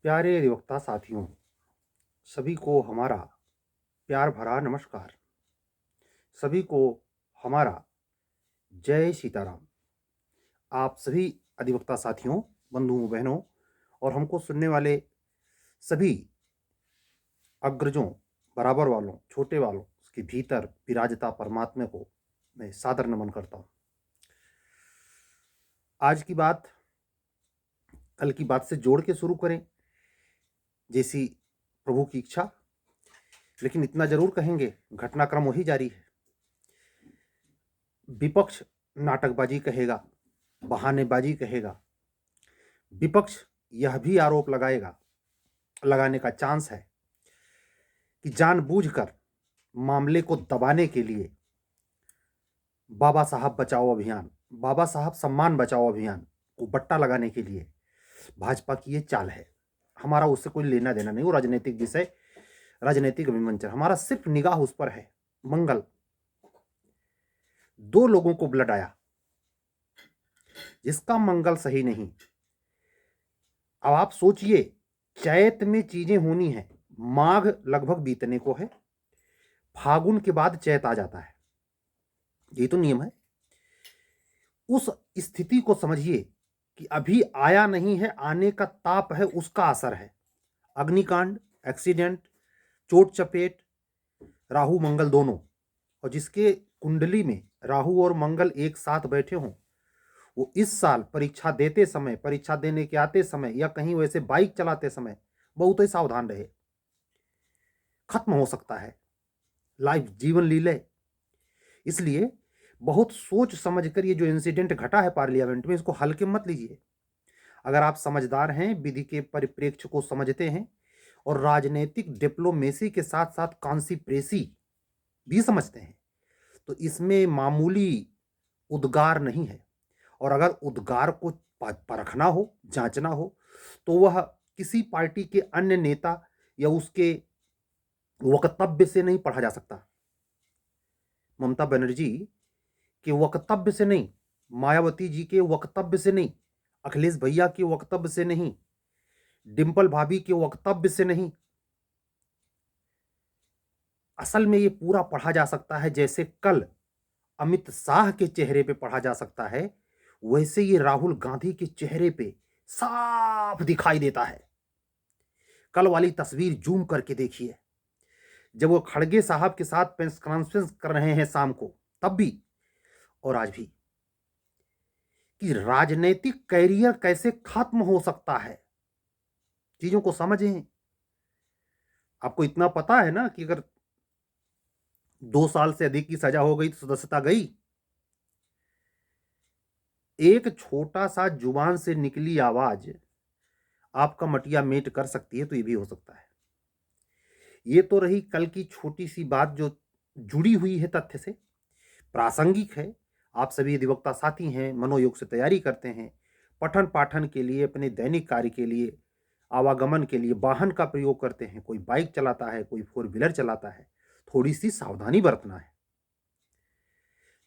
प्यारे अधिवक्ता साथियों, सभी को हमारा प्यार भरा नमस्कार। सभी को हमारा जय सीताराम। आप सभी अधिवक्ता साथियों, बंधुओं, बहनों और हमको सुनने वाले सभी अग्रजों, बराबर वालों, छोटे वालों के भीतर विराजता परमात्मा को मैं सादर नमन करता हूँ। आज की बात कल की बात से जोड़ के शुरू करें, जैसी प्रभु की इच्छा। लेकिन इतना जरूर कहेंगे, घटनाक्रम वही जारी है। विपक्ष नाटकबाजी कहेगा, बहानेबाजी कहेगा। विपक्ष यह भी आरोप लगाने का चांस है कि जानबूझकर मामले को दबाने के लिए बाबा साहब बचाओ अभियान, बाबा साहब सम्मान बचाओ अभियान को बट्टा लगाने के लिए भाजपा की ये चाल है। हमारा उससे कोई लेना देना नहीं। वो राजनीतिक विषय, राजनीतिक अभिमंत्रण, हमारा सिर्फ निगाह उस पर है। मंगल, 2 लोगों को ब्लड आया, जिसका मंगल सही नहीं। अब आप सोचिए, चैत में चीजें होनी है, माघ लगभग बीतने को है, फागुन के बाद चैत आ जाता है, ये तो नियम है। उस स्थिति को समझिए कि अभी आया नहीं है, आने का ताप है, उसका असर है। अग्निकांड, एक्सीडेंट, चोट चपेट, राहु मंगल दोनों, और जिसके कुंडली में राहु और मंगल एक साथ बैठे हों, वो इस साल परीक्षा देते समय, परीक्षा देने के आते समय या कहीं वैसे बाइक चलाते समय बहुत ही सावधान रहे। खत्म हो सकता है लाइफ, जीवन लीले। इसलिए बहुत सोच समझकर ये जो इंसिडेंट घटा है पार्लियामेंट में, इसको हल्के मत लीजिए। अगर आप समझदार हैं, विधि के परिप्रेक्ष्य को समझते हैं और राजनीतिक डिप्लोमेसी के साथ साथ कॉन्स्पिरेसी भी समझते हैं, तो इसमें मामूली उद्गार नहीं है। और अगर उद्गार को परखना हो, जांचना हो, तो वह किसी पार्टी के अन्य नेता या उसके वक्तव्य से नहीं पढ़ा जा सकता। ममता बनर्जी के वक्तव्य से नहीं, मायावती जी के वक्तव्य से नहीं, अखिलेश भैया के वक्तव्य से नहीं, डिंपल भाभी के वक्तव्य से नहीं, असल में ये पूरा पढ़ा जा सकता है जैसे कल अमित शाह के चेहरे पे पढ़ा जा सकता है, वैसे ये राहुल गांधी के चेहरे पे साफ दिखाई देता है। कल वाली तस्वीर जूम करके देखिए, जब वो खड़गे साहब के साथ प्रेस कॉन्फ्रेंस कर रहे हैं शाम को, तब भी और आज भी, कि राजनीतिक कैरियर कैसे खत्म हो सकता है। चीजों को समझें। आपको इतना पता है ना कि अगर 2 साल से अधिक की सजा हो गई तो सदस्यता गई। एक छोटा सा जुबान से निकली आवाज आपका मटिया मेट कर सकती है, तो ये भी हो सकता है। ये तो रही कल की छोटी सी बात जो जुड़ी हुई है तथ्य से, प्रासंगिक है। आप सभी अधिवक्ता साथी हैं, मनोयोग से तैयारी करते हैं, पठन पाठन के लिए, अपने दैनिक कार्य के लिए, आवागमन के लिए वाहन का प्रयोग करते हैं। कोई बाइक चलाता है, कोई 4 व्हीलर चलाता है, थोड़ी सी सावधानी बरतना है।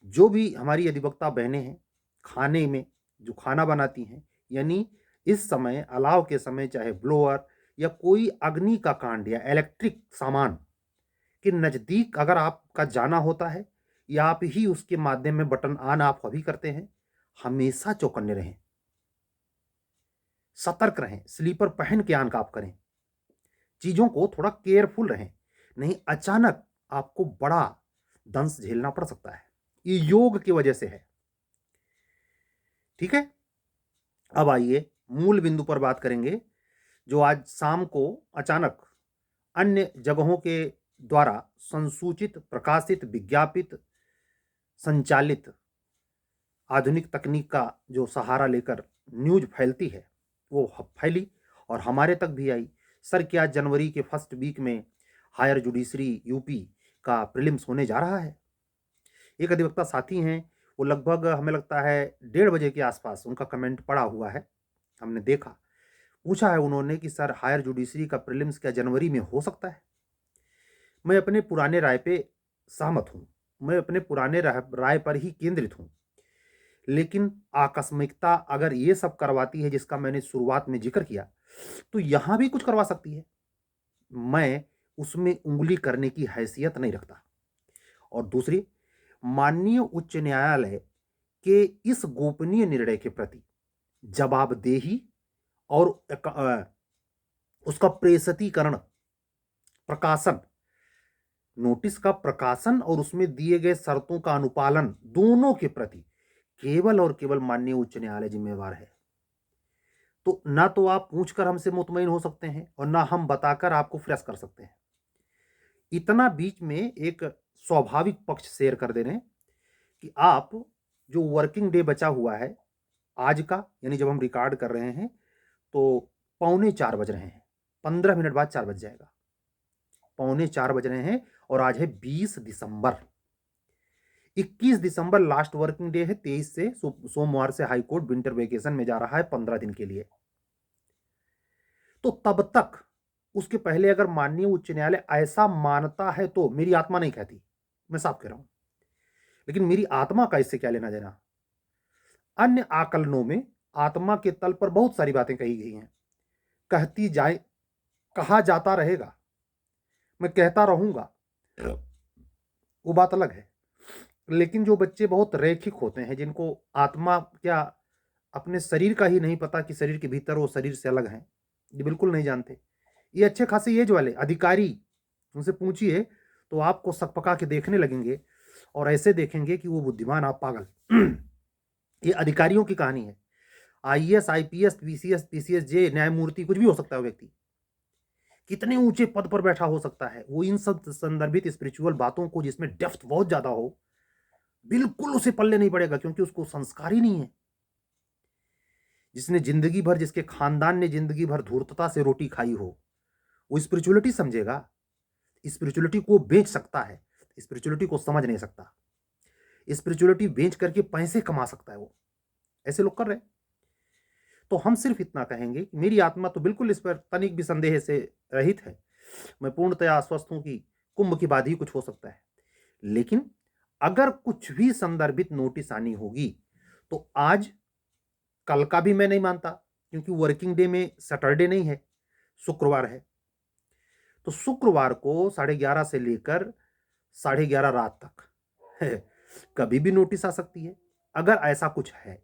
जो भी हमारी अधिवक्ता बहनें हैं, खाने में जो खाना बनाती हैं, यानी इस समय अलाव के समय चाहे ब्लोअर या कोई अग्नि का कांड या इलेक्ट्रिक सामान के नज़दीक अगर आपका जाना होता है या आप ही उसके माध्यम में बटन ऑन आप अभी करते हैं, हमेशा चौकन्ने रहें, सतर्क रहें, स्लीपर पहन के ऑन आप करें, चीज़ों को थोड़ा केयरफुल रहें, नहीं अचानक आपको बड़ा दंश झेलना पड़ सकता है। ये योग की वजह से है। ठीक है, अब आइए मूल बिंदु पर बात करेंगे। जो आज शाम को अचानक अन्य जगहों के द्वारा संसूचित, प्रकाशित, विज्ञापित, संचालित आधुनिक तकनीक का जो सहारा लेकर न्यूज फैलती है, वो फैली और हमारे तक भी आई। सर, क्या जनवरी के फर्स्ट वीक में हायर जुडिशरी यूपी का प्रीलिम्स होने जा रहा है? एक अधिवक्ता साथी हैं, वो लगभग हमें लगता है 1:30 बजे के आसपास उनका कमेंट पड़ा हुआ है, हमने देखा। पूछा है उन्होंने कि सर, हायर जुडिशरी का प्रीलिम्स क्या जनवरी में हो सकता है? मैं अपने पुराने राय पे सहमत हूँ, मैं अपने पुराने राय पर ही केंद्रित हूँ। लेकिन आकस्मिकता अगर ये सब करवाती है जिसका मैंने शुरुआत में जिक्र किया, तो यहां भी कुछ करवा सकती है। मैं उसमें उंगली करने की हैसियत नहीं रखता। और दूसरी, माननीय उच्च न्यायालय के इस गोपनीय निर्णय के प्रति जवाबदेही और उसका प्रेषितीकरण, प्रकाशन, नोटिस का प्रकाशन और उसमें दिए गए शर्तों का अनुपालन, दोनों के प्रति केवल और केवल माननीय उच्च न्यायालय जिम्मेवार है। तो ना तो आप पूछकर हमसे मुतमईन हो सकते हैं और ना हम बताकर आपको फ्रेश कर सकते हैं। इतना बीच में एक स्वाभाविक पक्ष शेयर कर दे रहे हैं कि आप जो वर्किंग डे बचा हुआ है आज का, यानी जब हम रिकॉर्ड कर रहे हैं तो 3:45 बज रहे हैं, 15 मिनट बाद 4 बज जाएगा। 3:45 बज रहे हैं और आज है 20 दिसंबर। 21 दिसंबर लास्ट वर्किंग डे है। 23 से सोमवार से हाईकोर्ट विंटर वेकेशन में जा रहा है 15 दिन के लिए। तो तब तक उसके पहले अगर माननीय उच्च न्यायालय ऐसा मानता है तो, मेरी आत्मा नहीं कहती, मैं साफ कह रहा हूं, लेकिन मेरी आत्मा का इससे क्या लेना देना। अन्य आकलनों में आत्मा के तल पर बहुत सारी बातें कही गई हैं। कहती जाए, कहा जाता रहेगा, मैं कहता रहूंगा, वो बात अलग है। लेकिन जो बच्चे बहुत रैखिक होते हैं, जिनको आत्मा क्या अपने शरीर का ही नहीं पता कि शरीर के भीतर वो शरीर से अलग हैं, ये बिल्कुल नहीं जानते। ये अच्छे खासे एज वाले अधिकारी, उनसे पूछिए तो आपको सकपका के देखने लगेंगे और ऐसे देखेंगे कि वो बुद्धिमान आप पागल। ये अधिकारियों की कहानी है। आईएएस, आईपीएस, पीसीएस, पीसीएस जे, न्यायमूर्ति, कुछ भी हो सकता है व्यक्ति, कितने ऊंचे पद पर बैठा हो सकता है, वो इन सब संदर्भित स्पिरिचुअल बातों को, जिसमें डेप्थ बहुत ज्यादा हो, बिल्कुल उसे पल्ले नहीं पड़ेगा, क्योंकि उसको संस्कार ही नहीं है। जिसने जिंदगी भर, जिसके खानदान ने जिंदगी भर धूर्तता से रोटी खाई हो, वो स्पिरिचुअलिटी समझेगा? स्पिरिचुअलिटी को बेच सकता है, स्पिरिचुअलिटी को समझ नहीं सकता। स्पिरिचुअलिटी बेच करके पैसे कमा सकता है वो, ऐसे लोग कर रहे हैं। तो हम सिर्फ इतना कहेंगे कि मेरी आत्मा तो बिल्कुल इस पर तनिक भी संदेह से रहित है। मैं पूर्णतया आश्वस्त हूं कि कुंभ के बाद ही कुछ हो सकता है। लेकिन अगर कुछ भी संदर्भित नोटिस आनी होगी तो आज, कल का भी मैं नहीं मानता, क्योंकि वर्किंग डे में सैटरडे नहीं है, शुक्रवार है। तो शुक्रवार को 11:30 से लेकर 11:30 रात तक कभी भी नोटिस आ सकती है। अगर ऐसा कुछ है,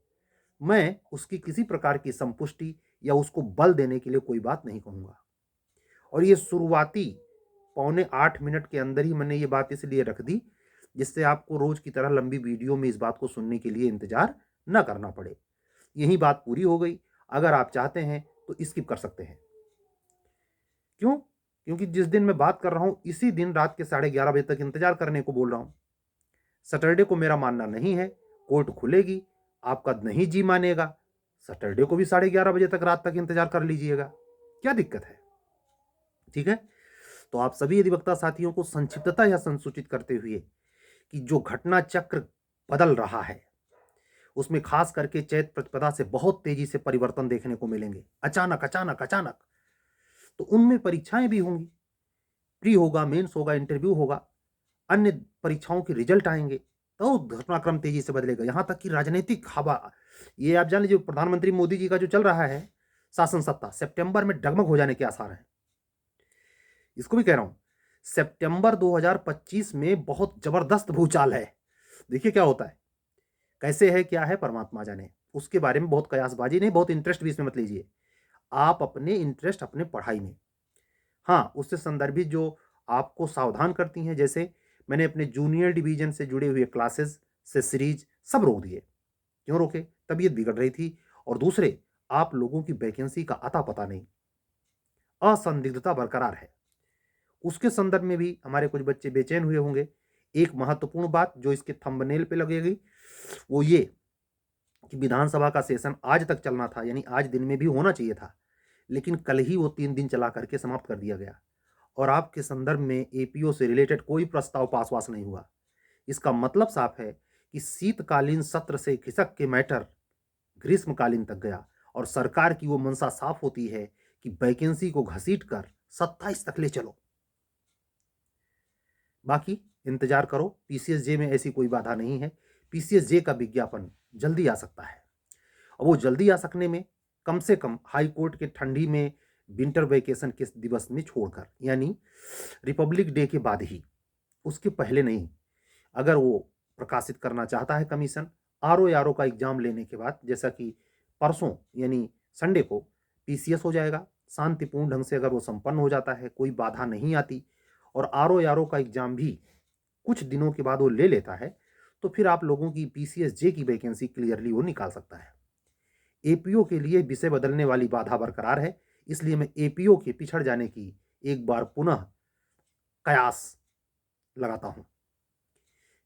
मैं उसकी किसी प्रकार की संपुष्टि या उसको बल देने के लिए कोई बात नहीं कहूंगा। और ये शुरुआती 7:45 के अंदर ही मैंने ये बात इसलिए रख दी, जिससे आपको रोज की तरह लंबी वीडियो में इस बात को सुनने के लिए इंतजार न करना पड़े। यही बात पूरी हो गई। अगर आप चाहते हैं तो स्किप कर सकते हैं। क्यों? क्योंकि जिस दिन मैं बात कर रहा हूं, इसी दिन रात के 11:30 बजे तक इंतजार करने को बोल रहा हूं। सैटरडे को मेरा मानना नहीं है, कोर्ट खुलेगी, आपका नहीं जी मानेगा, सैटरडे को भी 11:30 बजे तक रात तक इंतजार कर लीजिएगा, क्या दिक्कत है? ठीक है। तो आप सभी अधिवक्ता साथियों को संक्षिप्तता या संसूचित करते हुए कि जो घटना चक्र बदल रहा है, उसमें खास करके चैत प्रतिपदा से बहुत तेजी से परिवर्तन देखने को मिलेंगे, अचानक अचानक अचानक। तो उनमें परीक्षाएं भी होंगी, प्री होगा, मेंस होगा, इंटरव्यू होगा, अन्य परीक्षाओं के रिजल्ट आएंगे, तो घटनाक्रम तेजी से बदलेगा। यहां तक कि राजनीतिक हवा, ये आप जान लीजिए, प्रधानमंत्री मोदी जी का जो चल रहा है शासन सत्ता, सितंबर में डगमग हो जाने के आसार हैं। इसको भी कह रहा हूं, सितंबर 2025 में बहुत जबरदस्त भूचाल है। देखिए क्या होता है, कैसे है, क्या है, परमात्मा जाने। उसके बारे में बहुत कयासबाजी नहीं, बहुत इंटरेस्ट भी इसमें मत लीजिए। आप अपने इंटरेस्ट अपने पढ़ाई में, हाँ, उससे संदर्भित जो आपको सावधान करती हैं, जैसे मैंने अपने जूनियर डिवीजन से जुड़े हुए क्लासेस से सीरीज सब रोक दिए। क्यों रोके? तबीयत बिगड़ रही थी, और दूसरे, आप लोगों की वैकेंसी का अता पता नहीं, असंदिग्धता बरकरार है। उसके संदर्भ में भी हमारे कुछ बच्चे बेचैन हुए होंगे। एक महत्वपूर्ण बात जो इसके थंबनेल पे लगेगी वो ये कि विधानसभा का सेशन आज तक चलना था, यानी आज दिन में भी होना चाहिए था, लेकिन कल ही वो 3 दिन चला करके समाप्त कर दिया गया। और आपके संदर्भ में एपीओ से रिलेटेड कोई प्रस्ताव पास वास नहीं हुआ। इसका मतलब साफ है कि शीतकालीन सत्र से खिसक के मैटर ग्रीष्मकालीन तक गया, और सरकार की वो मंशा साफ होती है कि वैकेंसी को घसीट कर 27 तक ले चलो। बाकी इंतजार करो, पीसीएसजे में ऐसी कोई बाधा नहीं है। पीसीएसजे का विज्ञापन जल्दी आ सकता है, और वो जल्दी आ सकने में कम से कम हाई कोर्ट के ठंडी में विंटर वेकेशन के दिवस में छोड़कर, यानी रिपब्लिक डे के बाद ही, उसके पहले नहीं। अगर वो प्रकाशित करना चाहता है कमीशन, RO का एग्जाम लेने के बाद, जैसा कि परसों यानी संडे को PCS हो जाएगा, शांतिपूर्ण ढंग से अगर वो संपन्न हो जाता है, कोई बाधा नहीं आती, और RO का एग्जाम भी कुछ दिनों के बाद वो ले लेता है, तो फिर आप लोगों की PCSJ की वैकेंसी क्लियरली वो निकाल सकता है। APO के लिए विषय बदलने वाली बाधा बरकरार है, इसलिए मैं APO के पिछड़ जाने की एक बार पुनः कयास लगाता हूं।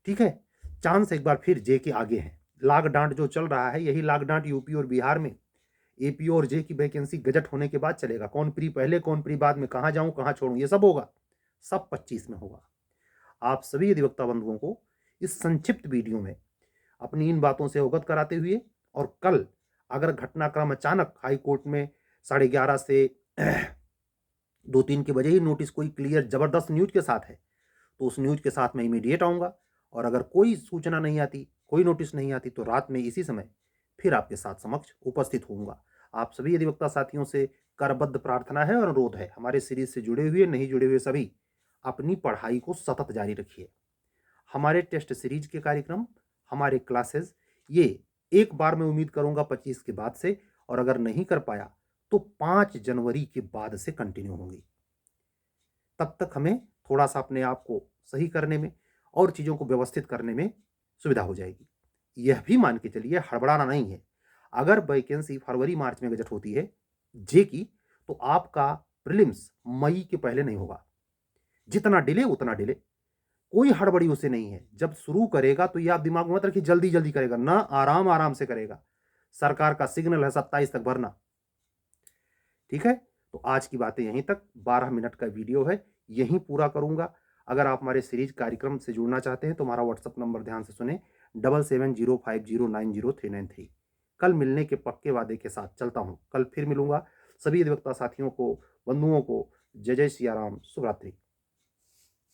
ठीक है, चांस एक बार फिर जे के आगे है। लाग डांट जो चल रहा है, यही लाग डांट यूपी और बिहार में APO और जे की वैकेंसी गजट होने के बाद चलेगा। कौन प्री पहले कौन प्री बाद में, कहां जाऊं कहां छोड़ूं, ये सब होगा, सब 25 में होगा। आप सभी अधिवक्ता बंधुओं को इस संक्षिप्त वीडियो में अपनी इन बातों से अवगत कराते हुए, और कल अगर घटनाक्रम अचानक हाई कोर्ट में 11:30 से 2-3 के बजे ही नोटिस कोई क्लियर जबरदस्त न्यूज के साथ है, तो उस न्यूज के साथ मैं इमीडिएट आऊंगा, और अगर कोई सूचना नहीं आती, कोई नोटिस नहीं आती, तो रात में इसी समय फिर आपके साथ समक्ष उपस्थित होऊंगा। आप सभी अधिवक्ता साथियों से करबद्ध प्रार्थना है और अनुरोध है, हमारे सीरीज से जुड़े हुए नहीं जुड़े हुए सभी अपनी पढ़ाई को सतत जारी रखिए। हमारे टेस्ट सीरीज के कार्यक्रम, हमारे क्लासेस, ये एक बार मैं उम्मीद करूंगा 25 के बाद से, और अगर नहीं कर पाया तो 5 जनवरी के बाद से कंटिन्यू होंगी। तब तक हमें थोड़ा सा अपने आप को सही करने में और चीज़ों को व्यवस्थित करने में सुविधा हो जाएगी। यह भी मान के चलिए, हड़बड़ाना नहीं है। अगर वैकेंसी फरवरी मार्च में गजट होती है जे की, तो आपका प्रीलिम्स मई के पहले नहीं होगा। जितना डिले उतना डिले, कोई हड़बड़ी उसे नहीं है। जब शुरू करेगा तो ये आप दिमाग में मत रखिए जल्दी जल्दी करेगा ना, आराम आराम से करेगा। सरकार का सिग्नल है 27 तक भरना। ठीक है, तो आज की बातें यहीं तक। 12 मिनट का वीडियो है, यहीं पूरा करूंगा। अगर आप हमारे सीरीज कार्यक्रम से जुड़ना चाहते हैं तो हमारा व्हाट्सअप नंबर ध्यान से सुने, 7705090393। कल मिलने के पक्के वादे के साथ चलता हूं। कल फिर मिलूंगा। सभी अधिवक्ता साथियों को, बंधुओं को जय जय सिया राम, शुभ रात्रि।